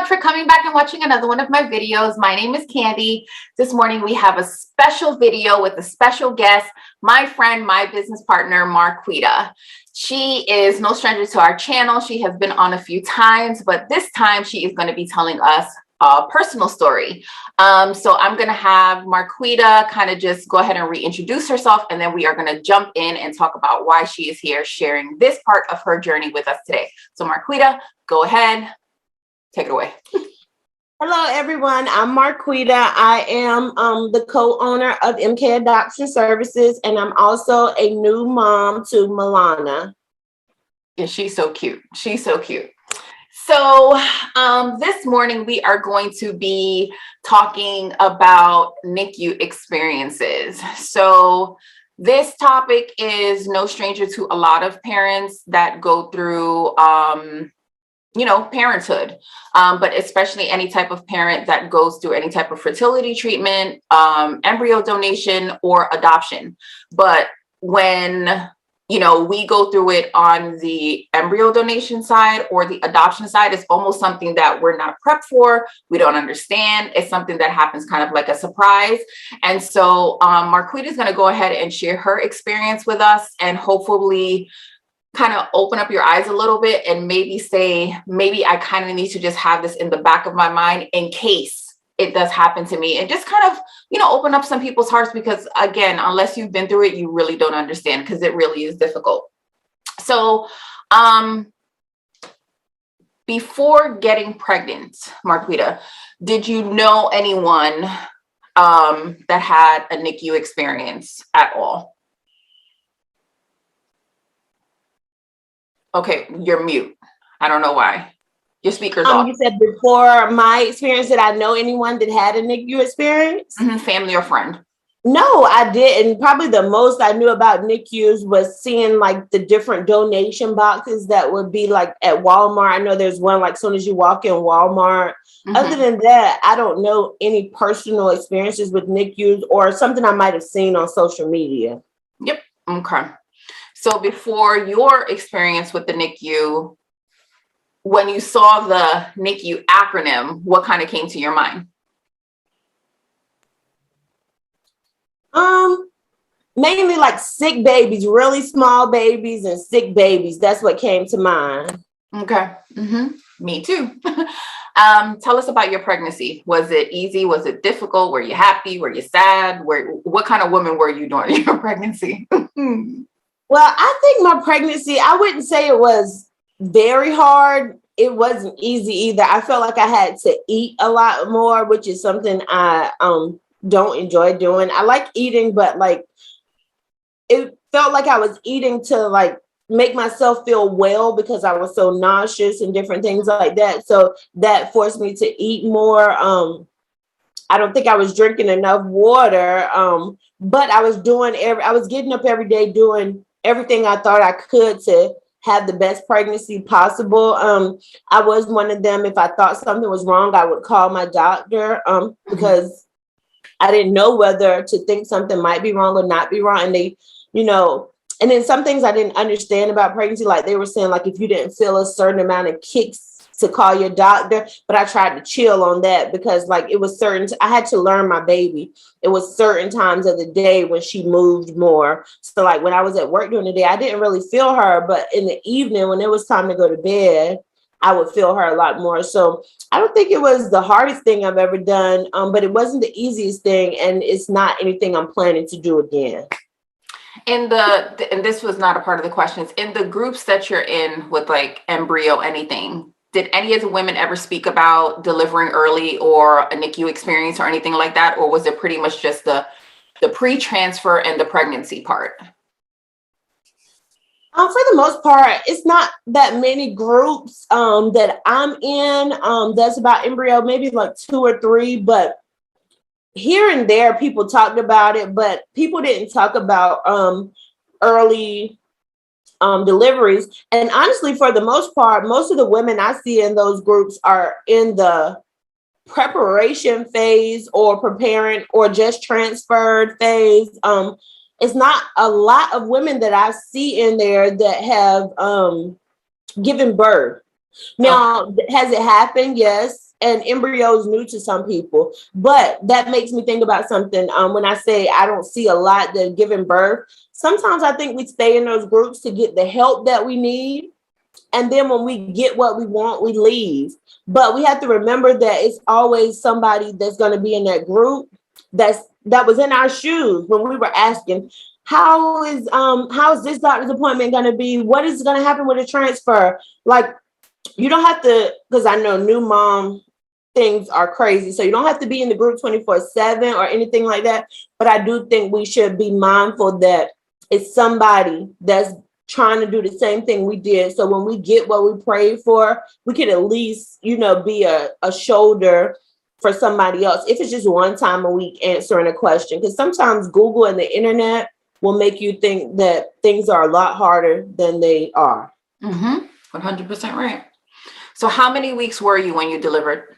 much for coming back and watching another one of my videos. My name is Khandy. This morning we have a special video with a special guest, my friend, my business partner, Marquita. She is no stranger to our channel. She has been on a few times, but this time she is going to be telling us a personal story. So I'm going to have Marquita kind of just go ahead and reintroduce herself, and then we are going to jump in and talk about why she is here sharing this part of her journey with us today. So Marquita, go ahead. Take it away. Hello, everyone. I'm Marquita. I am the co-owner of MK Adoption Services, and I'm also a new mom to Milana. Yeah, she's so cute. She's so cute. So this morning we are going to be talking about NICU experiences. So this topic is no stranger to a lot of parents that go through parenthood, but especially any type of parent that goes through any type of fertility treatment, embryo donation, or adoption. But when we go through it on the embryo donation side or the adoption side, it's almost something that we're not prepped for. We don't understand. It's something that happens kind of like a surprise. And so Marquita is going to go ahead and share her experience with us and hopefully kind of open up your eyes a little bit and maybe say, maybe I kind of need to just have this in the back of my mind in case it does happen to me, and just kind of, open up some people's hearts, because again, unless you've been through it, you really don't understand, because it really is difficult. So, before getting pregnant, Marquita, did you know anyone that had a NICU experience at all? Okay, you're mute. I don't know why. Your speaker's off. You said before my experience, did I know anyone that had a NICU experience? Mm-hmm. Family or friend? No, I didn't. Probably the most I knew about NICUs was seeing like the different donation boxes that would be like at Walmart. I know there's one like as soon as you walk in Walmart. Mm-hmm. Other than that, I don't know any personal experiences with NICUs or something I might have seen on social media. Yep. Okay. So before your experience with the NICU, when you saw the NICU acronym, what kind of came to your mind? Mainly like sick babies, really small babies and sick babies. That's what came to mind. Okay. Mm-hmm. Me too. Tell us about your pregnancy. Was it easy? Was it difficult? Were you happy? Were you sad? What kind of woman were you during your pregnancy? Well, I think my pregnancy, I wouldn't say it was very hard. It wasn't easy either. I felt like I had to eat a lot more, which is something I don't enjoy doing. I like eating, but like it felt like I was eating to like make myself feel well because I was so nauseous and different things like that. So that forced me to eat more. I don't think I was drinking enough water, but I was getting up every day doing everything I thought I could to have the best pregnancy possible. I was one of them. If I thought something was wrong, I would call my doctor because I didn't know whether to think something might be wrong or not be wrong. And they, and then some things I didn't understand about pregnancy, like they were saying, like if you didn't feel a certain amount of kicks to call your doctor, but I tried to chill on that because like it was I had to learn my baby. It was certain times of the day when she moved more. So like when I was at work during the day, I didn't really feel her, but in the evening when it was time to go to bed, I would feel her a lot more. So I don't think it was the hardest thing I've ever done, but it wasn't the easiest thing, and it's not anything I'm planning to do again. And this was not a part of the questions, in the groups that you're in with like Embryo, anything, did any of the women ever speak about delivering early or a NICU experience or anything like that? Or was it pretty much just the pre-transfer and the pregnancy part? For the most part, it's not that many groups that I'm in that's about embryo, maybe like 2 or 3, but here and there people talked about it, but people didn't talk about early deliveries. And honestly, for the most part, most of the women I see in those groups are in the preparation phase or preparing or just transferred phase. It's not a lot of women that I see in there that have given birth. Now, has it happened? Yes. And embryo is new to some people, but that makes me think about something. When I say I don't see a lot that giving birth, sometimes I think we stay in those groups to get the help that we need. And then when we get what we want, we leave. But we have to remember that it's always somebody that's going to be in that group that was in our shoes when we were asking, how is this doctor's appointment going to be? What is going to happen with the transfer? Like, you don't have to, because I know new mom things are crazy. So you don't have to be in the group 24/7 or anything like that. But I do think we should be mindful that it's somebody that's trying to do the same thing we did. So when we get what we prayed for, we could at least, be a shoulder for somebody else. If it's just one time a week answering a question, because sometimes Google and the internet will make you think that things are a lot harder than they are. 100% right. So how many weeks were you when you delivered?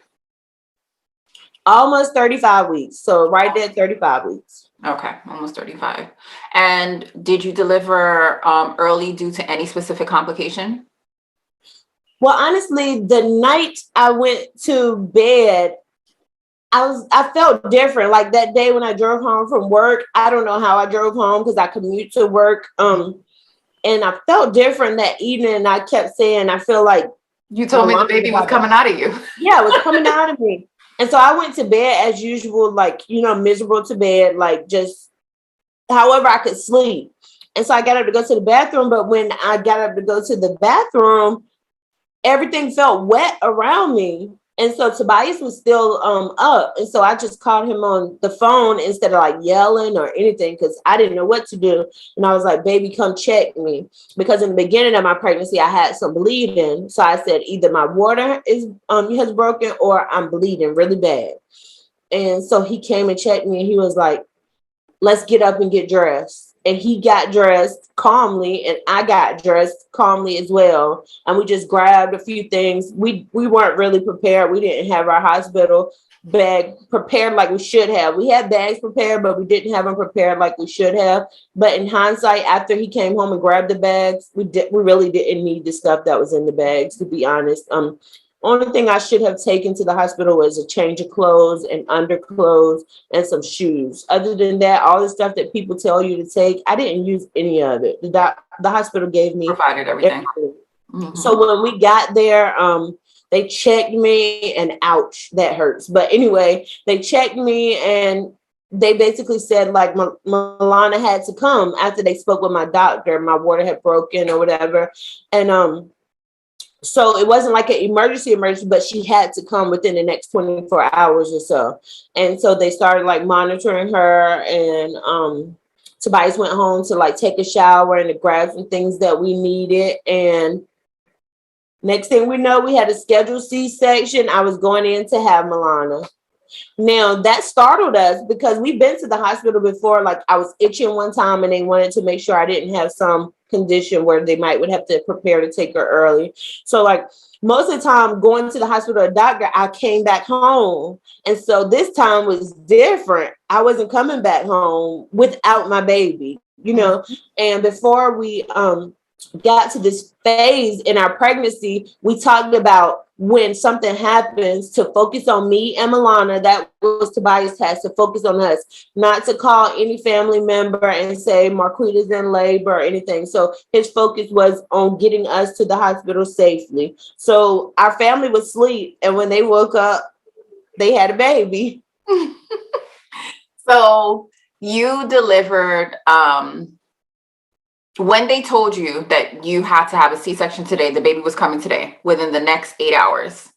Almost 35 weeks. So right there, 35 weeks. Okay, almost 35. And did you deliver early due to any specific complication? Well, honestly, the night I went to bed, I felt different. Like that day when I drove home from work, I don't know how I drove home because I commute to work. And I felt different that evening. And I kept saying, I feel like you told me the baby was coming out of you. Yeah, it was coming out of me. And so I went to bed as usual, like, miserable to bed, like just however I could sleep. And so I got up to go to the bathroom. But when I got up to go to the bathroom, everything felt wet around me. And so Tobias was still up. And so I just called him on the phone instead of like yelling or anything because I didn't know what to do. And I was like, baby, come check me. Because in the beginning of my pregnancy, I had some bleeding. So I said either my water has broken or I'm bleeding really bad. And so he came and checked me and he was like, let's get up and get dressed. And he got dressed calmly and I got dressed calmly as well. And we just grabbed a few things. We weren't really prepared. We didn't have our hospital bag prepared like we should have. We had bags prepared, but we didn't have them prepared like we should have. But in hindsight, after he came home and grabbed the bags, we really didn't need the stuff that was in the bags, to be honest. Only thing I should have taken to the hospital was a change of clothes and underclothes and some shoes. Other than that, all the stuff that people tell you to take, I didn't use any of it. The hospital gave me provided everything. So when we got there, they checked me and ouch, that hurts. But anyway, they checked me and they basically said like Milana had to come after they spoke with my doctor. My water had broken or whatever. And so it wasn't like an emergency, but she had to come within the next 24 hours or so. And so they started like monitoring her and Tobias went home to like take a shower and to grab some things that we needed. And next thing we know, we had a scheduled CSection. I was going in to have Milana. Now that startled us because we've been to the hospital before. Like I was itching one time and they wanted to make sure I didn't have some condition where they would have to prepare to take her early. So like most of the time going to the hospital or doctor, I came back home. And so this time was different. I wasn't coming back home without my baby, and before we got to this phase in our pregnancy, we talked about when something happens to focus on me and Milana. That was Tobias' task, to focus on us, not to call any family member and say Marquita's in labor or anything. So his focus was on getting us to the hospital safely. So our family was asleep, and when they woke up, they had a baby. So you delivered when they told you that you had to have a C-section today, the baby was coming today within the next 8 hours,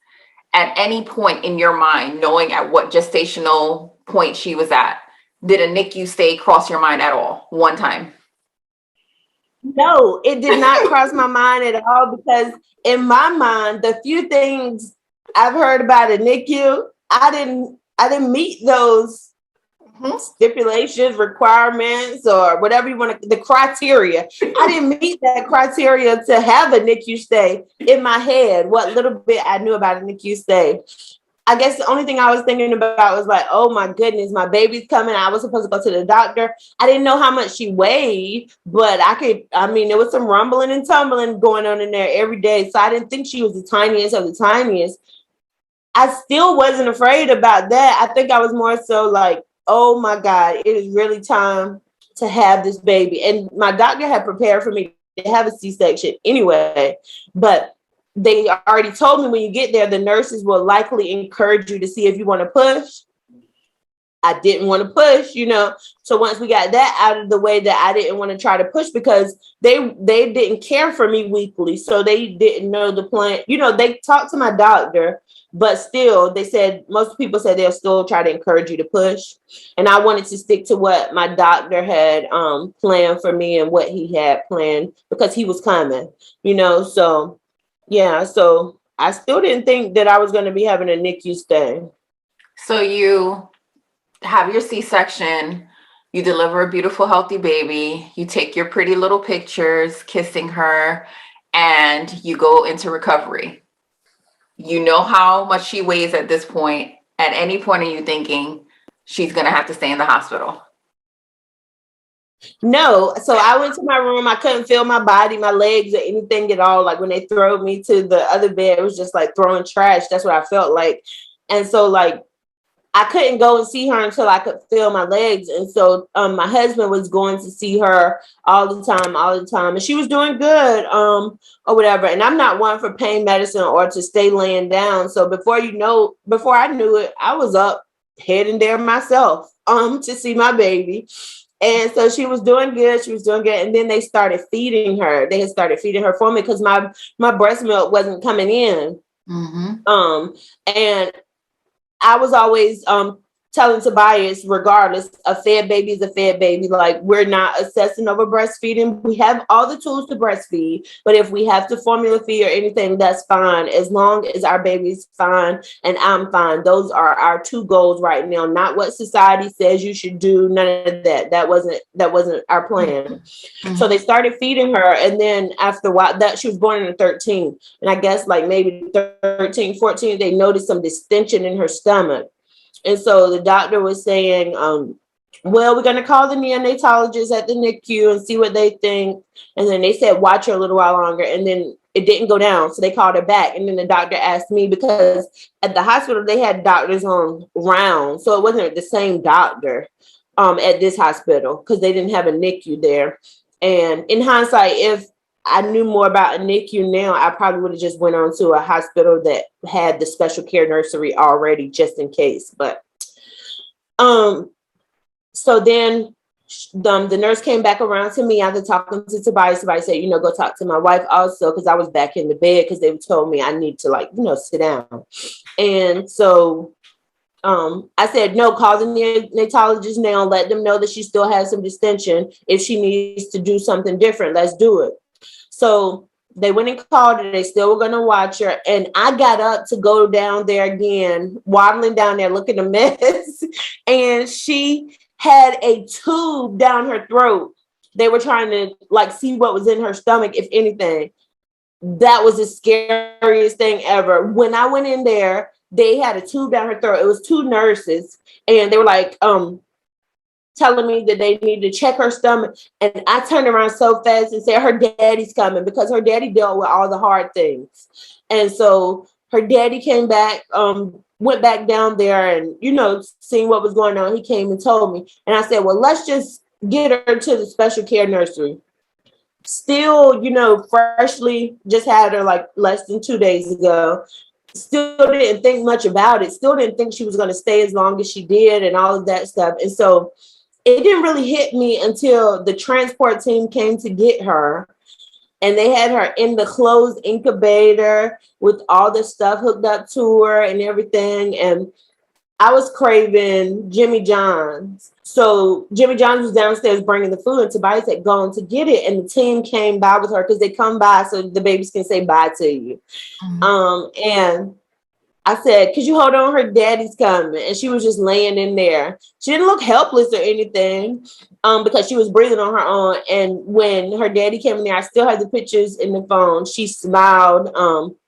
at any point in your mind, knowing at what gestational point she was at, did a NICU stay cross your mind at all one time? No, it did not cross my mind at all, because in my mind, the few things I've heard about a NICU, I didn't meet those stipulations, requirements, or whatever you want to, the criteria. I didn't meet that criteria to have a NICU stay in my head. What little bit I knew about a NICU stay. I guess the only thing I was thinking about was like, oh my goodness, my baby's coming. I was supposed to go to the doctor. I didn't know how much she weighed, but there was some rumbling and tumbling going on in there every day. So I didn't think she was the tiniest of the tiniest. I still wasn't afraid about that. I think I was more so like, oh my God, it is really time to have this baby. And my doctor had prepared for me to have a C-section anyway, but they already told me when you get there, the nurses will likely encourage you to see if you want to push. I didn't want to push, So once we got that out of the way, that I didn't want to try to push because they didn't care for me weekly. So they didn't know the plan. They talked to my doctor, but still most people said they'll still try to encourage you to push. And I wanted to stick to what my doctor had planned for me and what he had planned because he was coming, so yeah. So I still didn't think that I was going to be having a NICU stay. So you have your C-section, you deliver a beautiful, healthy baby, you take your pretty little pictures, kissing her, and you go into recovery. You know how much she weighs at this point. At any point are you thinking she's going to have to stay in the hospital? No. So I went to my room. I couldn't feel my body, my legs, or anything at all. Like when they threw me to the other bed, it was just like throwing trash. That's what I felt like. And so like I couldn't go and see her until I could feel my legs. And so my husband was going to see her all the time. And she was doing good or whatever. And I'm not one for pain medicine or to stay laying down. So before I knew it, I was up heading there myself to see my baby. And so she was doing good. And then they started feeding her. They had started feeding her for me because my breast milk wasn't coming in. Mm-hmm. And I was always telling Tobias, regardless, a fed baby is a fed baby. Like, we're not assessing over breastfeeding. We have all the tools to breastfeed, but if we have to formula feed or anything, that's fine. As long as our baby's fine and I'm fine. Those are our two goals right now. Not what society says you should do. None of that. That wasn't our plan. Mm-hmm. So they started feeding her, and then after a while, that she was born in the 13th, and I guess like maybe 13, 14, they noticed some distension in her stomach. And so the doctor was saying, well, we're going to call the neonatologist at the NICU and see what they think. And then they said, watch her a little while longer. And then it didn't go down. So they called her back. And then the doctor asked me, because at the hospital, they had doctors on round. So it wasn't the same doctor at this hospital because they didn't have a NICU there. And in hindsight, if I knew more about a NICU now, I probably would have just went on to a hospital that had the special care nursery already, just in case. But so then the nurse came back around to me after talking to Tobias. Tobias said, go talk to my wife also, because I was back in the bed because they told me I need to sit down. And so I said, no, call the neonatologist now, let them know that she still has some distension. If she needs to do something different, let's do it. So they went and called her. They still were going to watch her. And I got up to go down there again, waddling down there, looking a mess. And she had a tube down her throat. They were trying to see what was in her stomach, if anything. That was the scariest thing ever. When I went in there, they had a tube down her throat. It was two nurses. And they were telling me that they need to check her stomach. And I turned around so fast and said, her daddy's coming, because her daddy dealt with all the hard things. And so her daddy came back, went back down there and, seeing what was going on. He came and told me. And I said, well, let's just get her to the special care nursery. Still, freshly just had her less than 2 days ago. Still didn't think much about it. Still didn't think she was going to stay as long as she did and all of that stuff. And so it didn't really hit me until the transport team came to get her, and they had her in the closed incubator with all the stuff hooked up to her and everything. And I was craving Jimmy John's. So Jimmy John's was downstairs bringing the food, and Tobias had gone to get it. And the team came by with her because they come by so the babies can say bye to you. Mm-hmm. And I said, could you hold on? Her daddy's coming. And she was just laying in there. She didn't look helpless or anything because she was breathing on her own. And when her daddy came in there, I still had the pictures in the phone. She smiled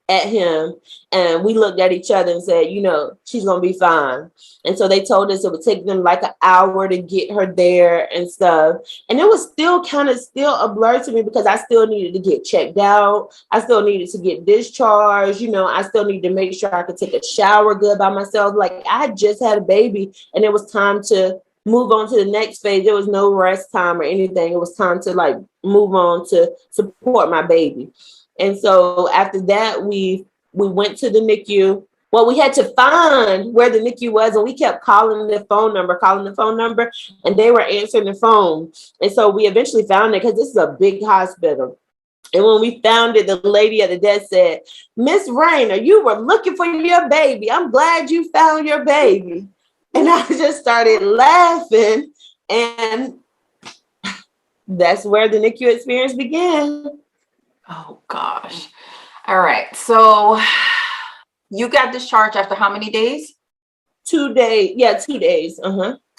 at him, and we looked at each other and said, you know, she's gonna be fine. And so they told us it would take them like an hour to get her there and stuff. And it was still kind of still a blur to me because I still needed to get checked out. I still needed to get discharged. You know, I still needed to make sure I could take a shower good by myself. Like I had just had a baby and it was time to move on to the next phase. There was no rest time or anything. It was time to like move on to support my baby. And so after that, we went to the NICU. Well, we had to find where the NICU was, and we kept calling the phone number, and they were answering the phone. And so we eventually found it because this is a big hospital. And when we found it, the lady at the desk said, "Miss Rayner, you were looking for your baby. I'm glad you found your baby." And I just started laughing, and that's where the NICU experience began. Oh gosh. All right. So you got discharged after how many days? 2 days. Yeah, 2 days.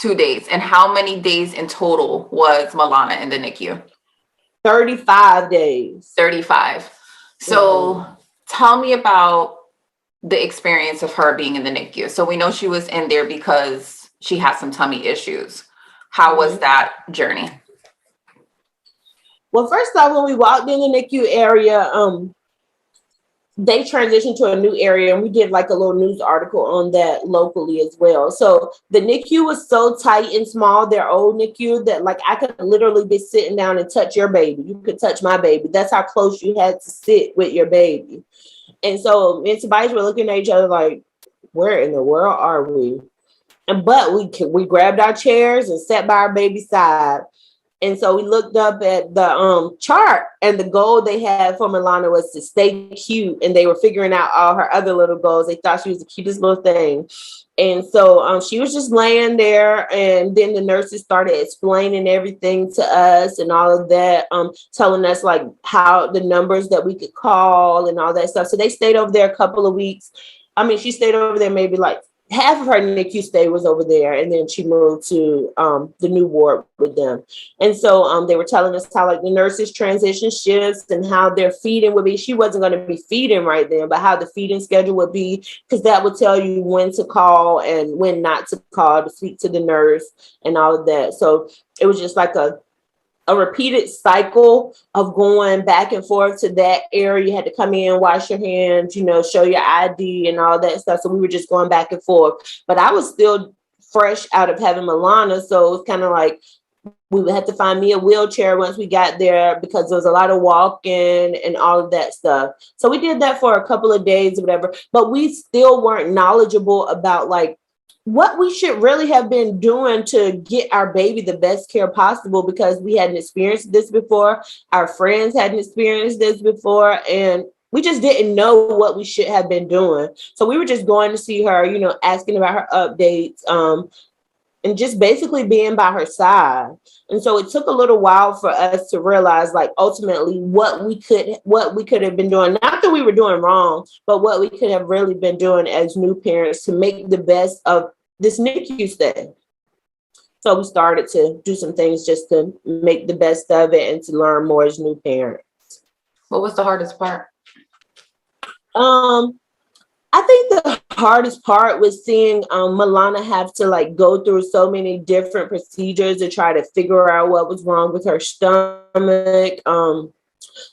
2 days. And how many days in total was Milana in the NICU? 35 days. 35. So tell me about the experience of her being in the NICU. So we know she was in there because she had some tummy issues. How was that journey? Well, first off, when we walked in the NICU area, they transitioned to a new area, and we did like a little news article on that locally as well. So the NICU was so tight and small, their old NICU, that like I could literally be sitting down and touch your baby. You could touch my baby. That's how close you had to sit with your baby. And so me and Tobias were looking at each other like, where in the world are we? But we grabbed our chairs and sat by our baby's side. And so we looked up at the chart, and the goal they had for Milana was to stay cute. And they were figuring out all her other little goals. They thought she was the cutest little thing. And so she was just laying there. And then the nurses started explaining everything to us and all of that, telling us like how the numbers that we could call and all that stuff. So they stayed over there a couple of weeks. I mean, she stayed over there maybe like half of her NICU stay was over there, and then she moved to the new ward with them. And so they were telling us how like the nurses transition shifts and how their feeding would be. She wasn't going to be feeding right then, but how the feeding schedule would be, because that would tell you when to call and when not to call to speak to the nurse and all of that. So it was just like a repeated cycle of going back and forth to that area. You had to come in, wash your hands, you know, show your ID and all that stuff. So we were just going back and forth. But I was still fresh out of having Milana. So it's kind of like we would have to find me a wheelchair once we got there because there was a lot of walking and all of that stuff. So we did that for a couple of days or whatever. But we still weren't knowledgeable about like what we should really have been doing to get our baby the best care possible, because we hadn't experienced this before. Our friends hadn't experienced this before, and we just didn't know what we should have been doing. So we were just going to see her, you know, asking about her updates, and just basically being by her side. And so it took a little while for us to realize, like, ultimately what we could have been doing. Not that we were doing wrong, but what we could have really been doing as new parents to make the best of this NICU stay. So we started to do some things just to make the best of it and to learn more as new parents. What was the hardest part? I think the hardest part was seeing Milana have to like go through so many different procedures to try to figure out what was wrong with her stomach.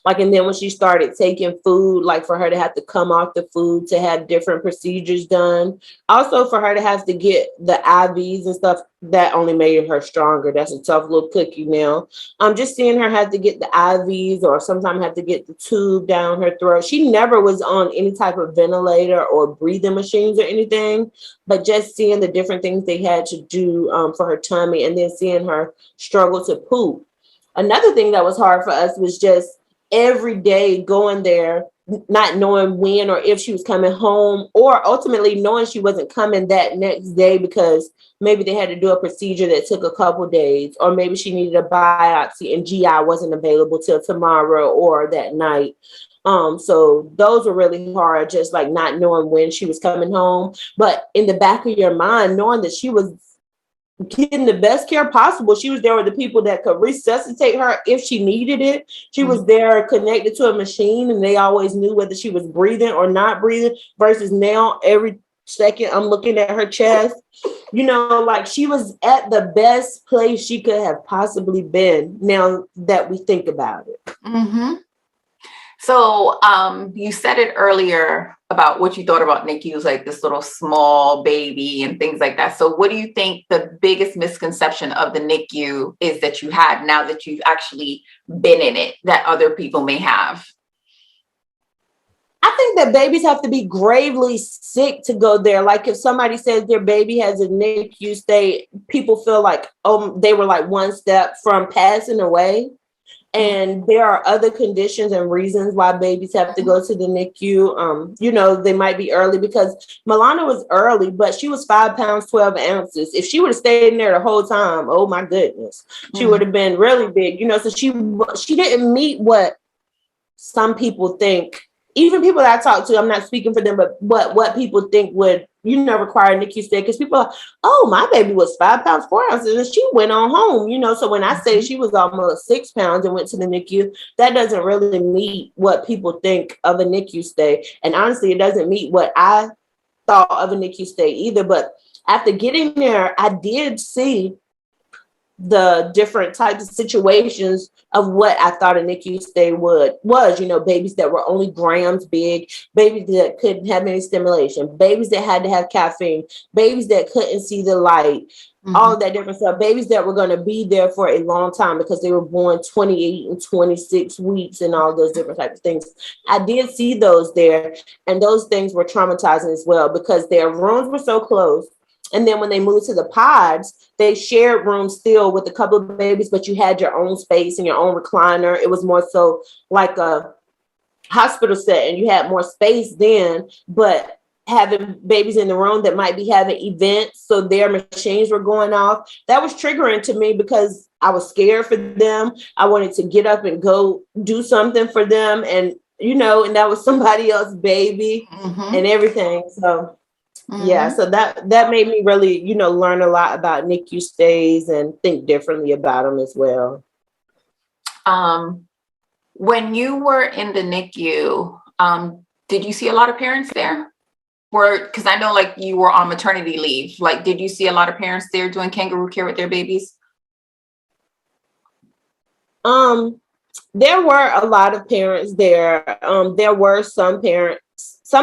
Like, and then when she started taking food, like for her to have to come off the food to have different procedures done. Also for her to have to get the IVs and stuff, that only made her stronger. That's a tough little cookie now. Just seeing her have to get the IVs or sometimes have to get the tube down her throat. She never was on any type of ventilator or breathing machines or anything, but just seeing the different things they had to do for her tummy, and then seeing her struggle to poop. Another thing that was hard for us was just every day going there, not knowing when or if she was coming home, or ultimately knowing she wasn't coming that next day because maybe they had to do a procedure that took a couple days, or maybe she needed a biopsy and GI wasn't available till tomorrow or that night. So those were really hard, just like not knowing when she was coming home, but in the back of your mind, knowing that she was getting the best care possible. She was there with the people that could resuscitate her if she needed it. She was there connected to a machine, and they always knew whether she was breathing or not breathing, versus now every second I'm looking at her chest. Like she was at the best place she could have possibly been, now that we think about it. Mm-hmm. So you said it earlier about what you thought about NICUs, like this little small baby and things like that. So what do you think the biggest misconception of the NICU is that you had now that you've actually been in it that other people may have? I think that babies have to be gravely sick to go there. Like if somebody says their baby has a NICU stay, people feel like, oh, they were like one step from passing away. And there are other conditions and reasons why babies have to go to the NICU. They might be early, because Milana was early, but she was 5 pounds, 12 ounces. If she would have stayed in there the whole time, oh my goodness, she would have been really big, so she didn't meet what some people think. Even people that I talk to, I'm not speaking for them, but what people think would, require a NICU stay. Because people are, oh, my baby was 5 pounds, 4 ounces, and she went on home, So when I say she was almost 6 pounds and went to the NICU, that doesn't really meet what people think of a NICU stay. And honestly, it doesn't meet what I thought of a NICU stay either. But after getting there, I did see the different types of situations of what I thought a NICU stay was, babies that were only grams big, babies that couldn't have any stimulation, babies that had to have caffeine, babies that couldn't see the light, all of that different stuff, babies that were going to be there for a long time because they were born 28 and 26 weeks and all those different types of things. I did see those there, and those things were traumatizing as well, because their rooms were so close. And then when they moved to the pods, they shared rooms still with a couple of babies, but you had your own space and your own recliner. It was more so like a hospital setting. You had more space then, but having babies in the room that might be having events, so their machines were going off, that was triggering to me, because I was scared for them. I wanted to get up and go do something for them. And, and that was somebody else's baby and everything. So yeah, so that made me really, learn a lot about NICU stays and think differently about them as well. When you were in the NICU, did you see a lot of parents there? Because I know like you were on maternity leave. Like, did you see a lot of parents there doing kangaroo care with their babies? There were a lot of parents there. There were some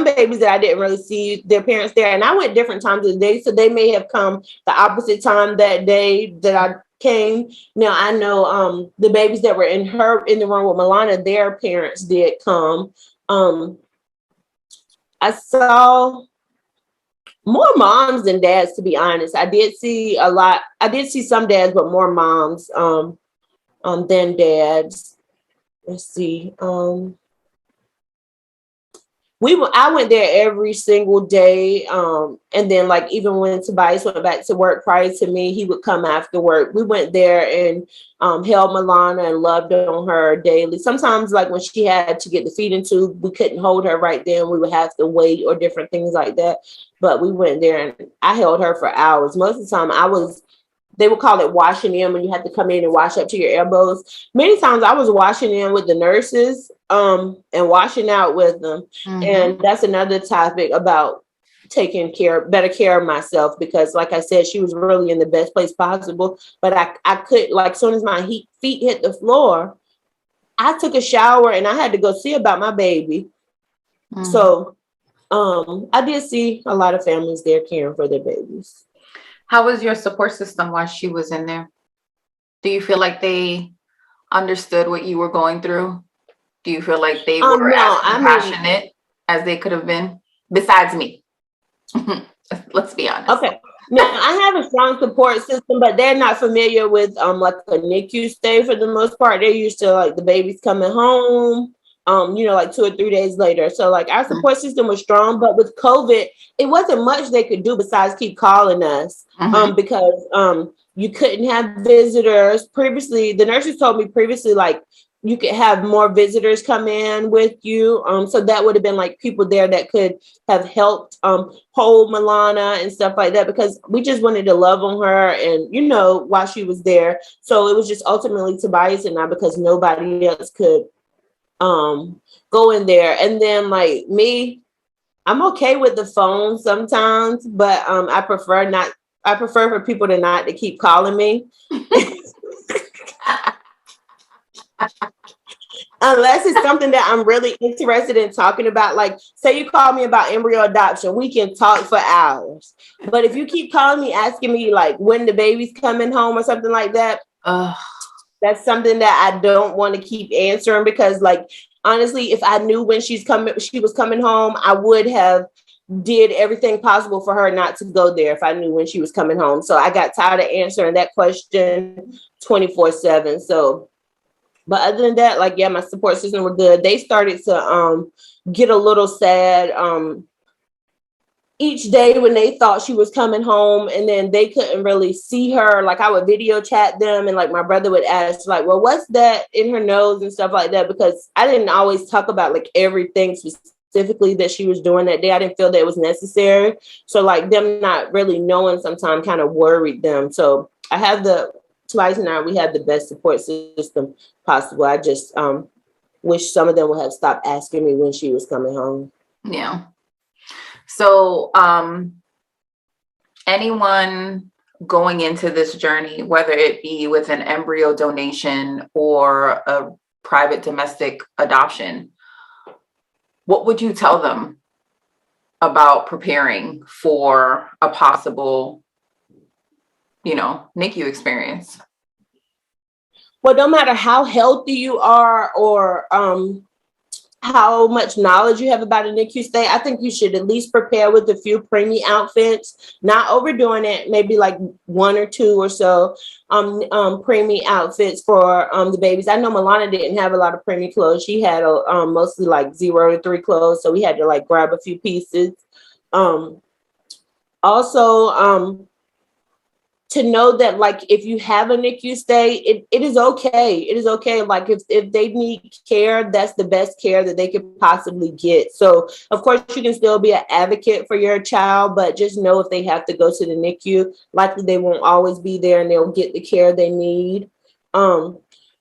babies that I didn't really see their parents there. And I went different times of the day, so they may have come the opposite time that day that I came. Now, I know the babies that were in the room with Milana, their parents did come. I saw more moms than dads, to be honest. I did see some dads, but more moms than dads. Let's see. I went there every single day. And then like even when Tobias went back to work prior to me, he would come after work. We went there and held Milana and loved on her daily. Sometimes like when she had to get the feeding tube, we couldn't hold her right then. We would have to wait or different things like that. But we went there and I held her for hours. Most of the time they would call it washing in, when you had to come in and wash up to your elbows. Many times I was washing in with the nurses and washing out with them. And that's another topic about taking better care of myself, because like I said, she was really in the best place possible. But I could, like, as soon as my feet hit the floor, I took a shower and I had to go see about my baby. So I did see a lot of families there caring for their babies. How was your support system while she was in there? Do you feel like they understood what you were going through? Do you feel like they were as compassionate as they could have been? Besides me. Let's be honest. Okay. Now, I have a strong support system, but they're not familiar with like a NICU stay for the most part. They're used to like the babies coming home, like 2 or 3 days later. So like our support system was strong, but with COVID, it wasn't much they could do besides keep calling us because you couldn't have visitors. Previously, the nurses told me like you could have more visitors come in with you. So that would have been like people there that could have helped hold Milana and stuff like that, because we just wanted to love on her and, you know, while she was there. So it was just ultimately Tobias and I, because nobody else could go in there. And then like me, I'm okay with the phone sometimes, but I prefer for people to not to keep calling me. Unless it's something that I'm really interested in talking about. Like, say you call me about embryo adoption, we can talk for hours. But if you keep calling me, asking me like when the baby's coming home or something like that, that's something that I don't want to keep answering, because like, honestly, if I knew when she was coming home, I would have did everything possible for her not to go there if I knew when she was coming home. So I got tired of answering that question 24/7. So, but other than that, like, yeah, my support system were good. They started to get a little sad each day when they thought she was coming home, and then they couldn't really see her. Like, I would video chat them, and like my brother would ask, like, well, what's that in her nose and stuff like that, because I didn't always talk about like everything specifically that she was doing that day. I didn't feel that it was necessary. So like them not really knowing sometimes kind of worried them. So I have Twice now, we had the best support system possible. I just wish some of them would have stopped asking me when she was coming home. Yeah. So anyone going into this journey, whether it be with an embryo donation or a private domestic adoption, what would you tell them about preparing for a possible, NICU experience? Well, no matter how healthy you are or how much knowledge you have about a NICU stay, I think you should at least prepare with a few preemie outfits, not overdoing it, maybe like one or two or so preemie outfits for the babies. I know Milana didn't have a lot of preemie clothes. She had mostly like 0 to 3 clothes, so we had to like grab a few pieces. Also, to know that like if you have a NICU stay, it is okay. It is okay. Like if they need care, that's the best care that they could possibly get. So of course you can still be an advocate for your child, but just know if they have to go to the NICU, likely they won't always be there and they'll get the care they need.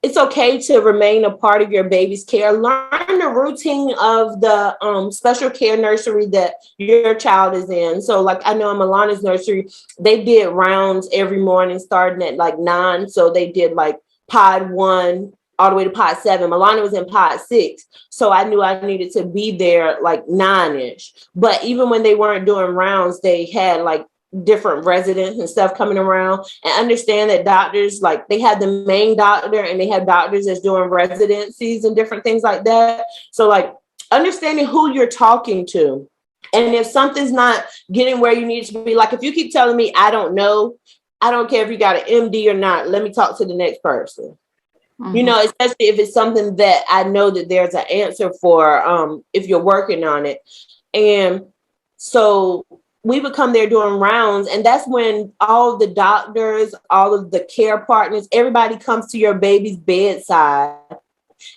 It's okay to remain a part of your baby's care. Learn the routine of the special care nursery that your child is in. So like I know in Milana's nursery, they did rounds every morning starting at like 9. So they did like pod 1 all the way to pod 7. Milana was in pod 6. So I knew I needed to be there like 9-ish. But even when they weren't doing rounds, they had like different residents and stuff coming around, and understand that doctors, like they had the main doctor and they have doctors that's doing residencies and different things like that. So like understanding who you're talking to, and if something's not getting where you need to be, like if you keep telling me I don't know, I don't care if you got an MD or not, let me talk to the next person. Especially if it's something that I know that there's an answer for, if you're working on it. And so we would come there doing rounds, and that's when all the doctors, all of the care partners, everybody comes to your baby's bedside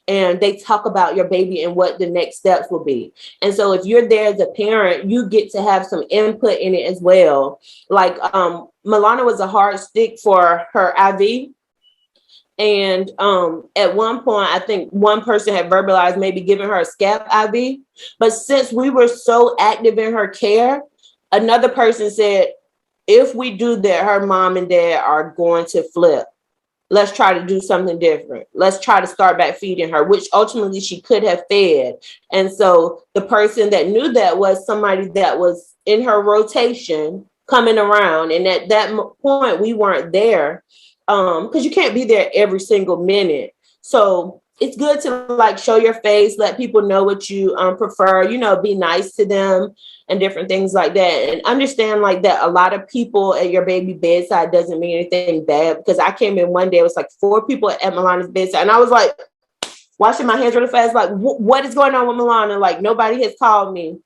and they talk about your baby and what the next steps will be. And so if you're there as a parent, you get to have some input in it as well. Like Milana was a hard stick for her IV. And at one point, I think one person had verbalized maybe giving her a scalp IV. But since we were so active in her care, another person said, if we do that, her mom and dad are going to flip. Let's try to do something different. Let's try to start back feeding her, which ultimately she could have fed. And so the person that knew that was somebody that was in her rotation coming around. And at that point, we weren't there because you can't be there every single minute. So it's good to like show your face, let people know what you prefer, be nice to them and different things like that. And understand like that a lot of people at your baby bedside doesn't mean anything bad, because I came in one day, it was like 4 people at Milana's bedside. And I was like, washing my hands really fast, like, what is going on with Milana? Like, nobody has called me.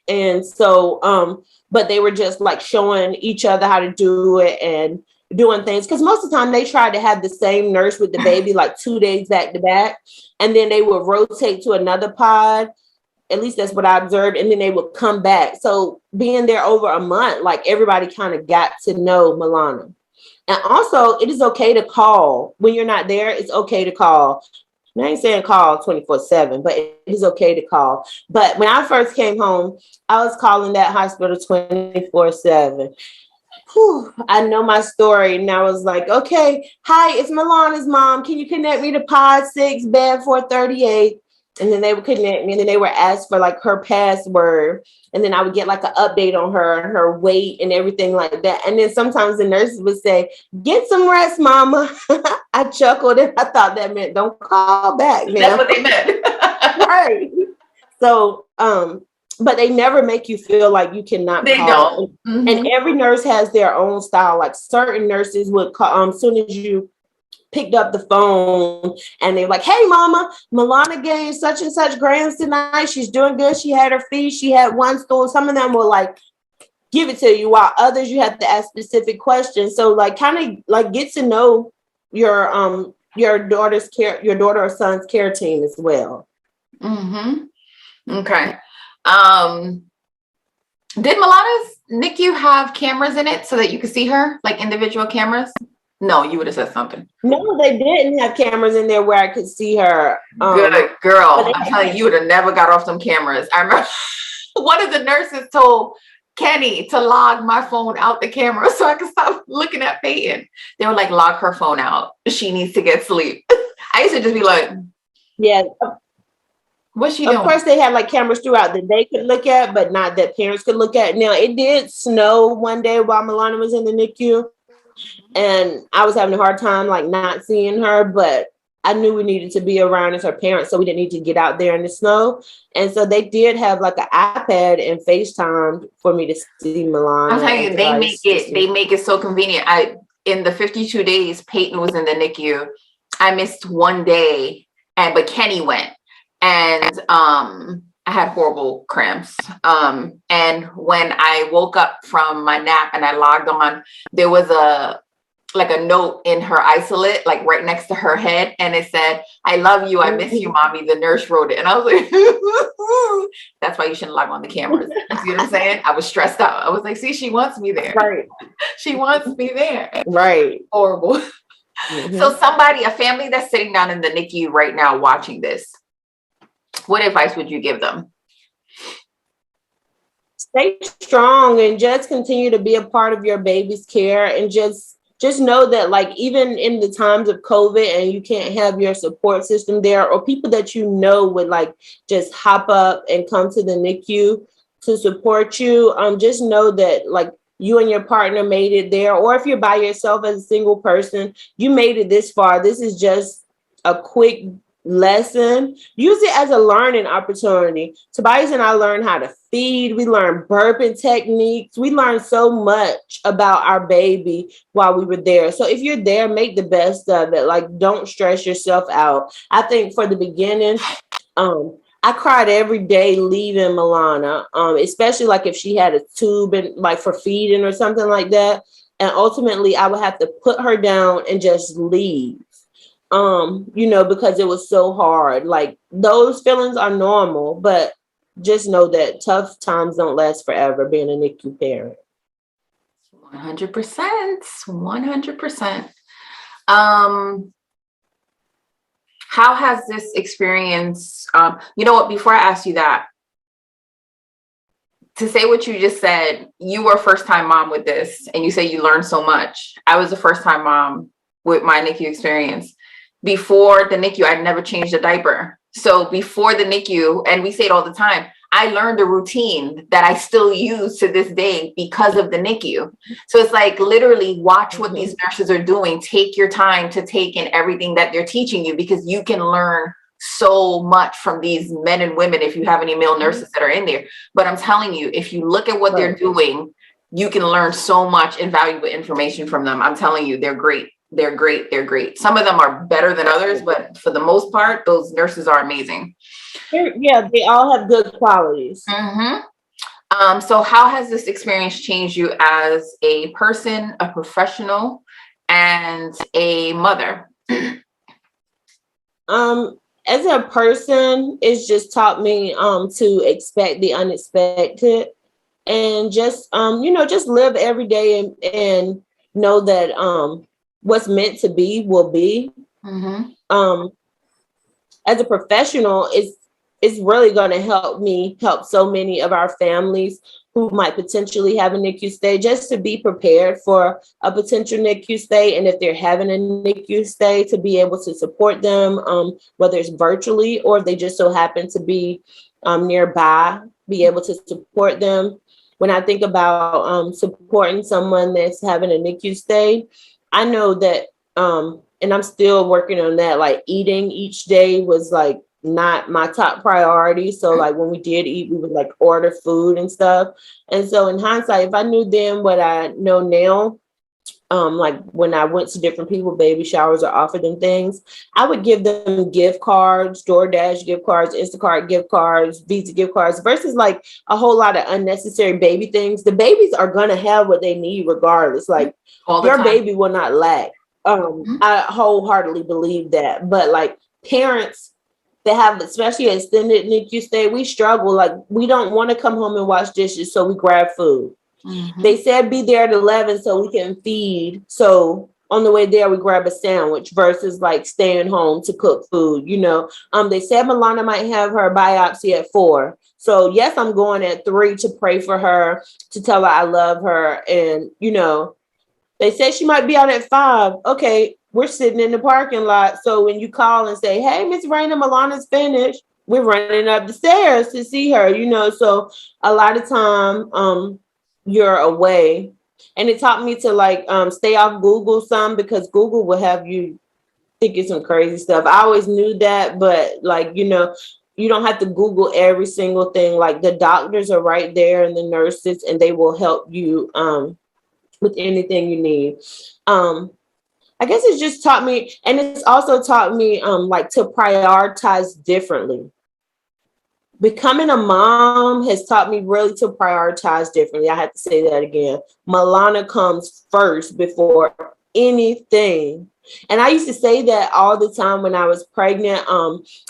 And so, but they were just like showing each other how to do it. And doing things, because most of the time they tried to have the same nurse with the baby like 2 days back to back, and then they would rotate to another pod. At least that's what I observed, and then they would come back. So being there over a month, like everybody kind of got to know Milana. And also, it is okay to call when you're not there. It's okay to call. And I ain't saying call 24/7, but it is okay to call. But when I first came home, I was calling that hospital 24/7. Whew, I know my story, and I was like, okay, hi, it's Milana's mom. Can you connect me to pod 6, bed 438? And then they would connect me, and then they would ask for like her password. And then I would get like an update on her weight and everything like that. And then sometimes the nurses would say, get some rest, mama. I chuckled, and I thought that meant don't call back, man. That's what they meant. Right. So, but they never make you feel like you cannot They call. don't. And every nurse has their own style. Like certain nurses would call as soon as you picked up the phone, and they're like, hey mama, Milana gained such and such grams tonight. She's doing good. She had her feet. She had one stool. Some of them will like give it to you, while others you have to ask specific questions. So like kind of like get to know your daughter or son's care team as well. Okay. Did Milana's NICU have cameras in it so that you could see her, like individual cameras? No, you would have said something. No, they didn't have cameras in there where I could see her. Good girl. I'm telling you, you would have never got off them cameras. I remember one of the nurses told Kenny to log my phone out the camera so I could stop looking at Peyton. They were like, log her phone out. She needs to get sleep. I used to just be like, yeah. What's she doing? Of course, they had like cameras throughout that they could look at, but not that parents could look at. Now, it did snow one day while Milana was in the NICU, and I was having a hard time like not seeing her, but I knew we needed to be around as her parents, so we didn't need to get out there in the snow. And so they did have like an iPad and FaceTime for me to see Milana. I'll tell you, they make it so convenient. In the 52 days Peyton was in the NICU, I missed one day, but Kenny went. And I had horrible cramps. And when I woke up from my nap and I logged on, there was a note in her isolate, like right next to her head. And it said, I love you. I miss you, mommy. The nurse wrote it. And I was like, that's why you shouldn't log on the cameras. You see what I'm saying? I was stressed out. I was like, see, she wants me there. Right. She wants me there. Right. Horrible. So a family that's sitting down in the NICU right now watching this, what advice would you give them? Stay strong and just continue to be a part of your baby's care, and just know that like even in the times of COVID and you can't have your support system there, or people that you know would like just hop up and come to the NICU to support you, just know that like you and your partner made it there, or if you're by yourself as a single person, you made it this far. This is just a quick lesson. Use it as a learning opportunity. Tobias and I learned how to feed. We learned burping techniques. We learned so much about our baby while we were there. So if you're there, make the best of it. Like, don't stress yourself out. I think for the beginning, I cried every day leaving Milana, especially like if she had a tube and like for feeding or something like that. And ultimately I would have to put her down and just leave. Because it was so hard. Like, those feelings are normal, but just know that tough times don't last forever being a NICU parent. 100%. 100%. How has this experience, you know what, before I ask you that, to say what you just said, you were a first-time mom with this, and you say you learned so much. I was a first-time mom with my NICU experience. Before the NICU, I'd never changed a diaper. So before the NICU, and we say it all the time, I learned a routine that I still use to this day because of the NICU. So it's like, literally watch what these nurses are doing. Take your time to take in everything that they're teaching you, because you can learn so much from these men and women if you have any male nurses that are in there. But I'm telling you, if you look at what they're doing, you can learn so much invaluable information from them. I'm telling you, they're great. They're great. They're great. Some of them are better than others, but for the most part, those nurses are amazing. Yeah, they all have good qualities. So how has this experience changed you as a person, a professional, and a mother? As a person, it's just taught me to expect the unexpected, and just just live every day and know that what's meant to be will be. Mm-hmm. As a professional, it's really going to help me help so many of our families who might potentially have a NICU stay, just to be prepared for a potential NICU stay. And if they're having a NICU stay, to be able to support them, whether it's virtually or if they just so happen to be nearby, be able to support them. When I think about supporting someone that's having a NICU stay, I know that, and I'm still working on that, like eating each day was like not my top priority. So like when we did eat, we would like order food and stuff. And so in hindsight, if I knew then what I know now, like when I went to different people, baby showers, or offered them things, I would give them gift cards, DoorDash gift cards, Instacart gift cards, Visa gift cards, versus like a whole lot of unnecessary baby things. The babies are gonna have what they need regardless. Like All the your time. baby will not lack. I wholeheartedly believe that. But like parents that have, especially extended NICU stay, we struggle. Like we don't want to come home and wash dishes, so we grab food. Mm-hmm. They said be there at 11 so we can feed. So on the way there, we grab a sandwich versus like staying home to cook food. They said Milana might have her biopsy at 4. So yes, I'm going at 3 to pray for her, to tell her I love her. And, they said she might be out at 5. Okay, we're sitting in the parking lot. So when you call and say, hey, Miss Raina, Milana's finished, we're running up the stairs to see her, So a lot of time, you're away. And it taught me to like stay off Google some, because Google will have you thinking some crazy stuff. I always knew that, but like, you don't have to Google every single thing. Like the doctors are right there and the nurses, and they will help you with anything you need. I guess it's just taught me, and it's also taught me like to prioritize differently. Becoming a mom has taught me really to prioritize differently. I have to say that again. Milana comes first before anything. And I used to say that all the time when I was pregnant.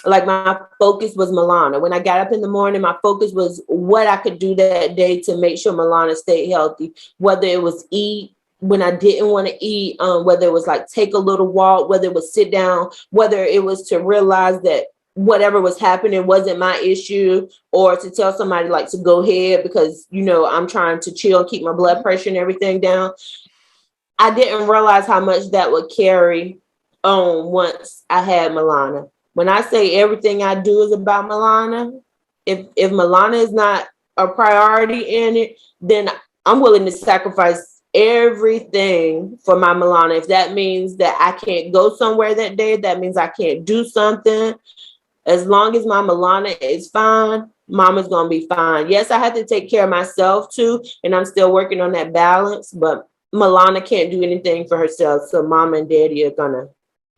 Like my focus was Milana. When I got up in the morning, my focus was what I could do that day to make sure Milana stayed healthy. Whether it was eat when I didn't want to eat, whether it was like take a little walk, whether it was sit down, whether it was to realize that whatever was happening wasn't my issue, or to tell somebody like to go ahead because, I'm trying to chill, keep my blood pressure and everything down. I didn't realize how much that would carry on once I had Milana. When I say everything I do is about Milana, if Milana is not a priority in it, then I'm willing to sacrifice everything for my Milana. If that means that I can't go somewhere that day, that means I can't do something. As long as my Milana is fine, Mama's going to be fine. Yes, I have to take care of myself too, and I'm still working on that balance, but Milana can't do anything for herself. So Mama and Daddy are going to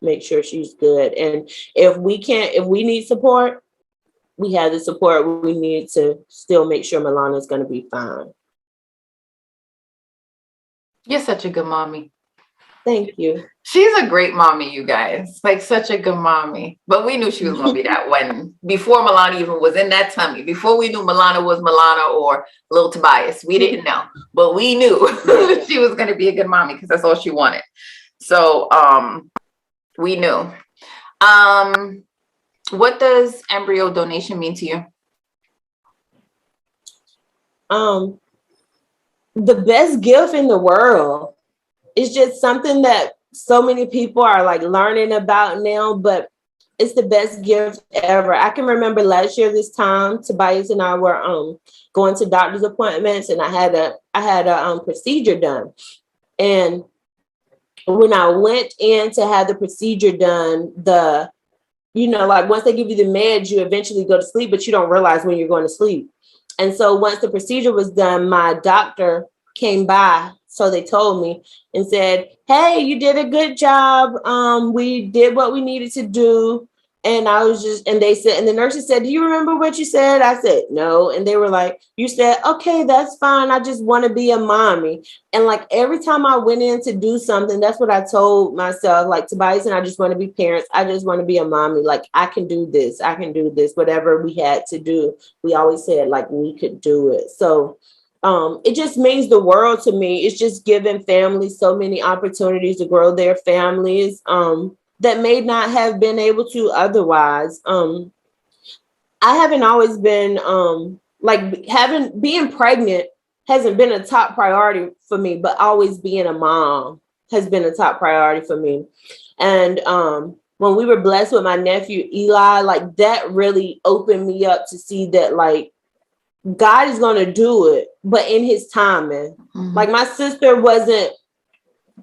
make sure she's good. And if we need support, we have the support we need to still make sure Milana is going to be fine. You're such a good mommy. Thank you. She's a great mommy, you guys. Like such a good mommy. But we knew she was going to be that before Milana even was in that tummy, before we knew Milana was Milana or Lil Tobias. We didn't know, but we knew she was going to be a good mommy because that's all she wanted. So we knew. What does embryo donation mean to you? The best gift in the world. It's just something that so many people are like learning about now, but it's the best gift ever. I can remember last year this time, Tobias and I were going to doctor's appointments, and I had a procedure done. And when I went in to have the procedure done, like once they give you the meds, you eventually go to sleep, but you don't realize when you're going to sleep. And so once the procedure was done, my doctor came by. So they told me and said, hey, you did a good job. We did what we needed to do. And I was just, and they said, and the nurses said, do you remember what you said? I said, no. And they were like, you said, okay, that's fine. I just want to be a mommy. And like every time I went in to do something, that's what I told myself, like Tobias and I just want to be parents. I just want to be a mommy. Like I can do this. I can do this. Whatever we had to do, we always said like we could do it. So it just means the world to me. It's just giving families so many opportunities to grow their families. That may not have been able to otherwise. I haven't always been like being pregnant hasn't been a top priority for me, but always being a mom has been a top priority for me. And when we were blessed with my nephew Eli, like that really opened me up to see that like God is going to do it, but in his timing. Mm-hmm. Like my sister wasn't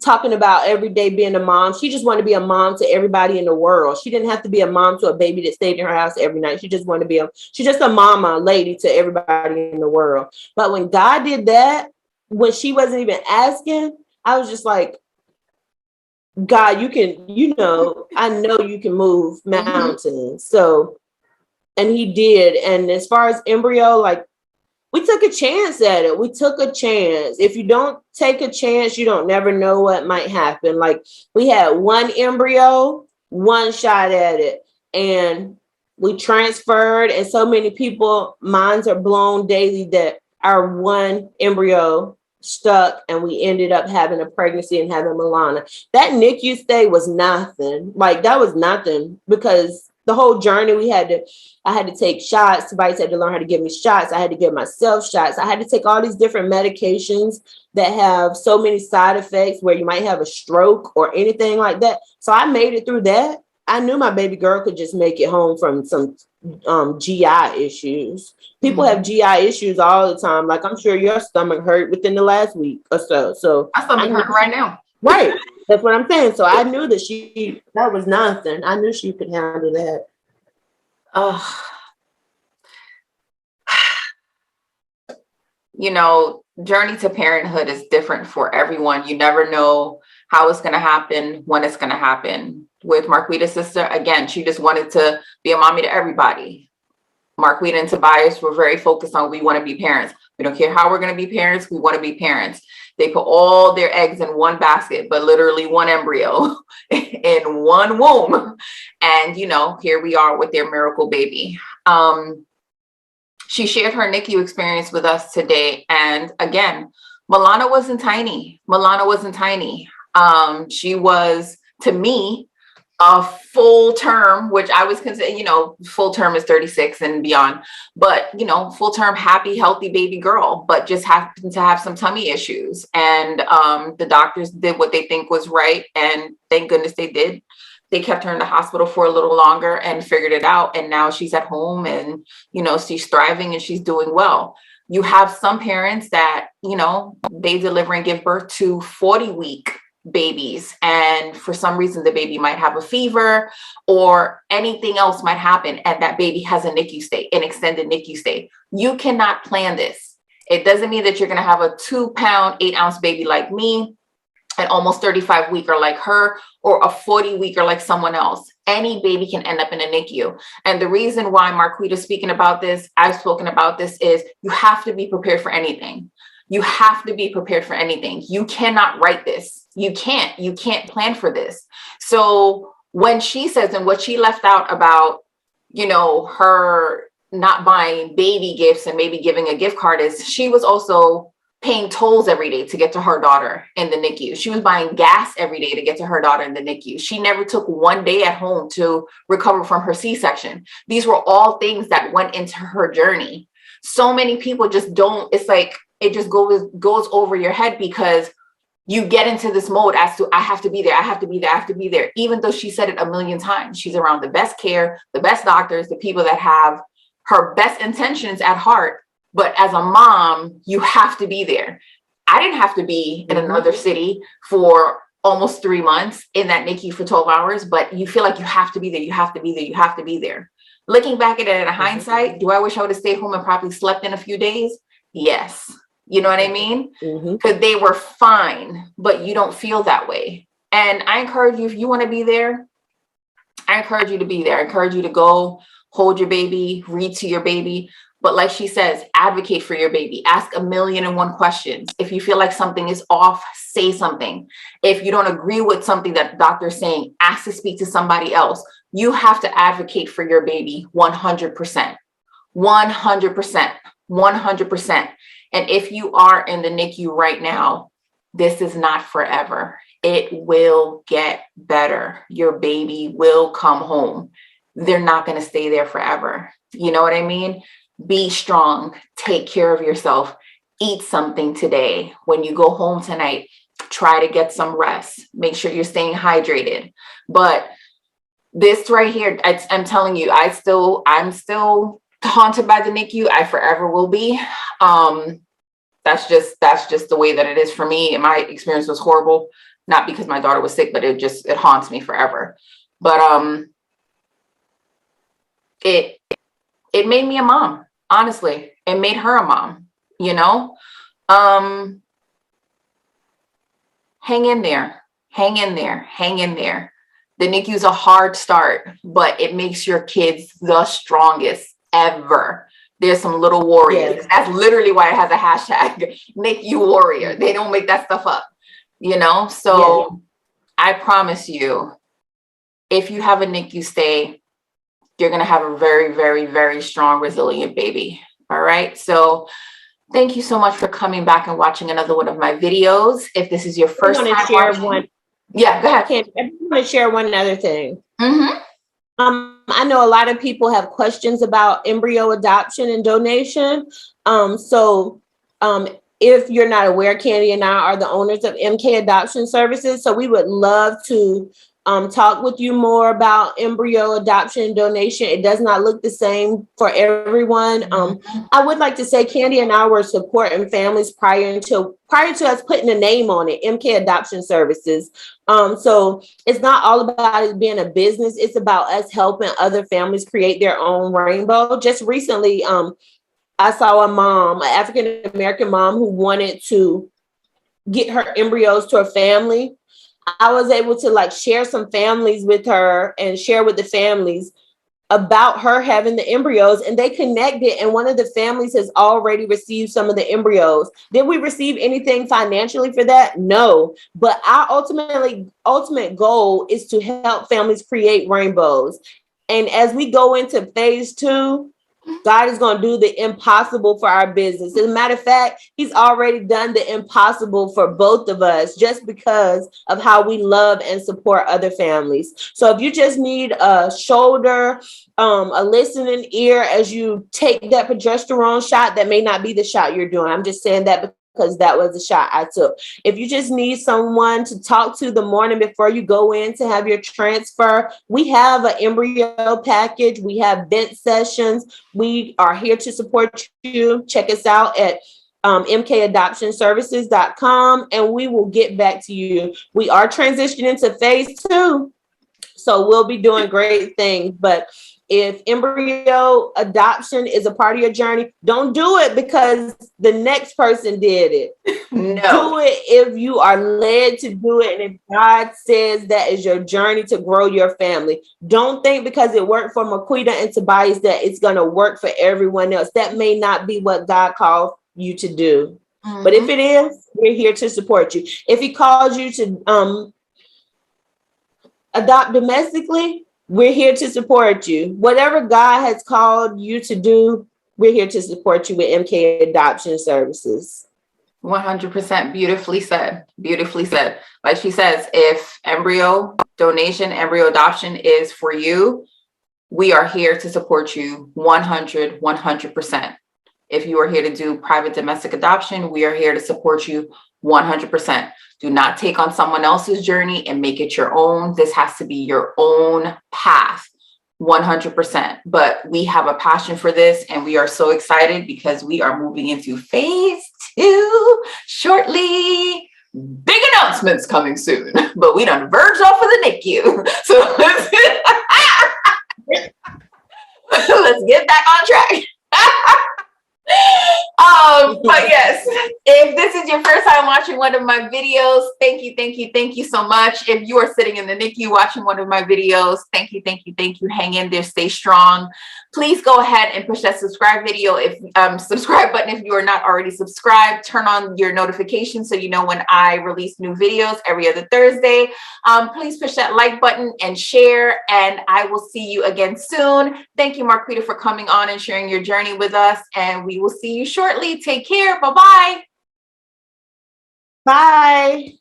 talking about every day being a mom. She just wanted to be a mom to everybody in the world. She didn't have to be a mom to a baby that stayed in her house every night. She just wanted to be she's just a mama lady to everybody in the world. But when God did that, when she wasn't even asking, I was just like, God, you can, I know you can move mountains. Mm-hmm. So, and he did. And as far as Embryo, like, we took a chance at it. We took a chance. If you don't take a chance, you don't never know what might happen. Like we had one embryo, one shot at it, and we transferred. And so many people, minds are blown daily that our one embryo stuck, and we ended up having a pregnancy and having Milana. That NICU stay was nothing. Like that was nothing because the whole journey I had to take shots. Tobias had to learn how to give me shots. I had to give myself shots. I had to take all these different medications that have so many side effects where you might have a stroke or anything like that. So I made it through that. I knew my baby girl could just make it home from some GI issues. People have GI issues all the time. Like I'm sure your stomach hurt within the last week or so. So my stomach hurting right now. Right. That's what I'm saying. So I knew that that was nothing. I knew she could handle that. Journey to parenthood is different for everyone. You never know how it's going to happen, when it's going to happen. With Marquita's sister, again, she just wanted to be a mommy to everybody. Marquita and Tobias were very focused on we want to be parents. We don't care how we're going to be parents. We want to be parents. They put all their eggs in one basket, but literally one embryo in one womb. And, here we are with their miracle baby. She shared her NICU experience with us today. And again, Milana wasn't tiny. She was, to me, a full term, which I was considering, full term is 36 and beyond, but, full term, happy, healthy baby girl, but just happened to have some tummy issues. And the doctors did what they think was right. And thank goodness they did. They kept her in the hospital for a little longer and figured it out. And now she's at home and, she's thriving and she's doing well. You have some parents that, they deliver and give birth to 40-week babies. And for some reason, the baby might have a fever or anything else might happen. And that baby has a NICU stay, an extended NICU stay. You cannot plan this. It doesn't mean that you're going to have a 2-pound, 8-ounce baby like me, an almost 35-weeker like her, or a 40-weeker like someone else. Any baby can end up in a NICU. And the reason why Marquita's speaking about this, I've spoken about this, is you have to be prepared for anything. You have to be prepared for anything. You cannot write this. You can't plan for this. So when she says, and what she left out about, her not buying baby gifts and maybe giving a gift card, is she was also paying tolls every day to get to her daughter in the NICU. She was buying gas every day to get to her daughter in the NICU. She never took one day at home to recover from her CSection. These were all things that went into her journey. So many people just don't, it's like, it just goes over your head because you get into this mode as to, I have to be there. Even though she said it a million times, she's around the best care, the best doctors, the people that have her best intentions at heart. But as a mom, you have to be there. I didn't have to be in another city for almost 3 months in that NICU for 12 hours, but you feel like you have to be there. Looking back at it in hindsight, do I wish I would have stayed home and probably slept in a few days? Yes. You know what I mean? Because they were fine, but you don't feel that way. And I encourage you, if you want to be there, I encourage you to be there. I encourage you to go hold your baby, read to your baby. But like she says, advocate for your baby. Ask 1,000,001 questions. If you feel like something is off, say something. If you don't agree with something that the doctor is saying, ask to speak to somebody else. You have to advocate for your baby 100%. 100%. 100%. And if you are in the NICU right now, this is not forever. It will get better. Your baby will come home. They're not going to stay there forever. You know what I mean? Be strong. Take care of yourself. Eat something today. When you go home tonight, try to get some rest. Make sure you're staying hydrated. But this right here, I'm telling you, I'm still haunted by the NICU. I forever will be. That's just the way that it is for me. And my experience was horrible. Not because my daughter was sick, but it haunts me forever. But it made me a mom. Honestly, it made her a mom, you know? Hang in there. Hang in there. Hang in there. The NICU is a hard start, but it makes your kids the strongest ever. There's some little warriors. Yes. That's literally why it has a hashtag, NICU warrior. They don't make that stuff up, you know? So yeah. I promise you, if you have a NICU stay, you're going to have a very, very, very strong, resilient baby. All right. So thank you so much for coming back and watching another one of my videos. If this is your first time watching, yeah, go ahead. I want to share one other thing. Mm-hmm. I know a lot of people have questions about embryo adoption and donation. If you're not aware, Khandy and I are the owners of MK Adoption Services. So we would love to talk with you more about embryo adoption and donation. It does not look the same for everyone. I would like to say Khandy and I were supporting families prior to us putting a name on it, MK Adoption Services. So it's not all about it being a business. It's about us helping other families create their own rainbow. Just recently, I saw a mom, an African-American mom who wanted to get her embryos to her family. I was able to share some families with her and share with the families about her having the embryos, and they connected, and one of the families has already received some of the embryos. Did we receive anything financially for that? No, but our ultimate goal is to help families create rainbows. And as we go into phase 2, God is going to do the impossible for our business. As a matter of fact, he's already done the impossible for both of us just because of how we love and support other families. So if you just need a shoulder, a listening ear as you take that progesterone shot, that may not be the shot you're doing. I'm just saying that because that was the shot I took. If you just need someone to talk to the morning before you go in to have your transfer, we have an embryo package. We have vent sessions. We are here to support you. Check us out at mkadoptionservices.com, and we will get back to you. We are transitioning to phase 2, so we'll be doing great things. But if embryo adoption is a part of your journey, don't do it because the next person did it. No. Do it if you are led to do it. And if God says that is your journey to grow your family, don't think because it worked for Marquita and Tobias that it's going to work for everyone else. That may not be what God called you to do. Mm-hmm. But if it is, we're here to support you. If he calls you to adopt domestically, we're here to support you. Whatever God has called you to do, we're here to support you with MK Adoption Services. 100%. Beautifully said. Beautifully said. Like she says, if embryo donation, embryo adoption is for you, we are here to support you 100%. If you are here to do private domestic adoption, we are here to support you 100%. Do not take on someone else's journey and make it your own. This has to be your own path, 100%. But we have a passion for this, and we are so excited because we are moving into phase 2 shortly. Big announcements coming soon, but we done verged off of the NICU. So let's get back on track. But yes, If this is your first time watching one of my videos, thank you so much. If you are sitting in the NICU watching one of my videos, thank you. Hang in there, stay strong. Please go ahead and push that subscribe button if you are not already subscribed. Turn on your notifications so you know when I release new videos every other Thursday. Please push that like button and share, and I will see you again soon. Thank you, Marquita, for coming on and sharing your journey with us, and we will see you shortly. Take care. Bye-bye. Bye.